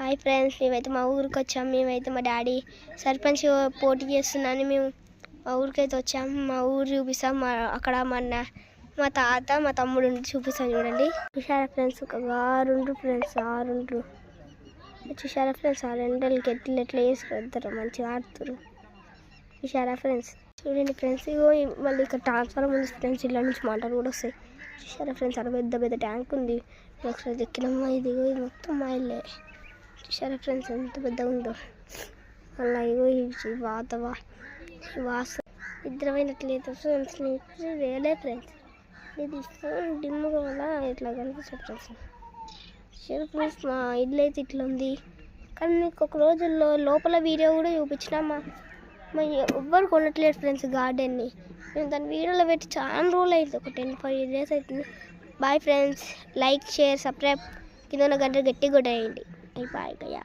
Hi friends, మేమైతే మా ఊరికి వచ్చాము. మేమైతే మా డాడీ సర్పంచ్ పోటీ చేస్తున్నాను. మేము మా ఊరికైతే వచ్చాము. మా ఊరు చూపిస్తాం. అక్కడ మా తాత మా తమ్ముడు చూపిస్తాం. చూడండి, చూసారా ఫ్రెండ్స్, ఒక ఆరుండ్రు ఫ్రెండ్స్, ఆరుండ్రు చూసారా ఫ్రెండ్స్. ఆ రెండోళ్ళకి ఎట్లా వేసుకొస్తారు, మంచిగా ఆడుతారు. చూసారా ఫ్రెండ్స్, చూడండి ఫ్రెండ్స్. ఇగో మళ్ళీ ఇక్కడ ట్రాన్స్ఫార్మర్ ఉంది ఫ్రెండ్స్. ఇళ్ళ నుంచి మాటలు కూడా వస్తాయి. చూసారా ఫ్రెండ్స్, అక్కడ పెద్ద పెద్ద ట్యాంక్ ఉంది. ఒకసారి ఎక్కినమ్మా, ఇది మొత్తం మా ఇల్లే. చూసారా ఫ్రెండ్స్, ఎంత పెద్దగా ఉందో. మళ్ళీ ఇగో వాస నిద్రపోయినట్లేదు ఫ్రెండ్స్. వేలే ఫ్రెండ్స్, ఇది ఫోన్ డిమ్గా వల్ల ఇట్లా కనిపిస్తుంది ఫ్రెండ్స్. చూసారా ఫ్రెండ్స్, మా ఇల్లు అయితే ఇట్లా ఉంది. కానీ మీకు ఒక రోజుల్లో లోపల వీడియో కూడా చూపించినా మా ఎవ్వరు కొనట్లేదు ఫ్రెండ్స్ గార్డెన్ని. మేము దాని వీడియోలో పెట్టి చాలా రోజులు అవుతుంది, ఒక 10-5 days అవుతుంది. Bye friends, like share subscribe కింద ఉన్న గంట గట్టిగా కొట్టేయండి. బాయ్ గయా.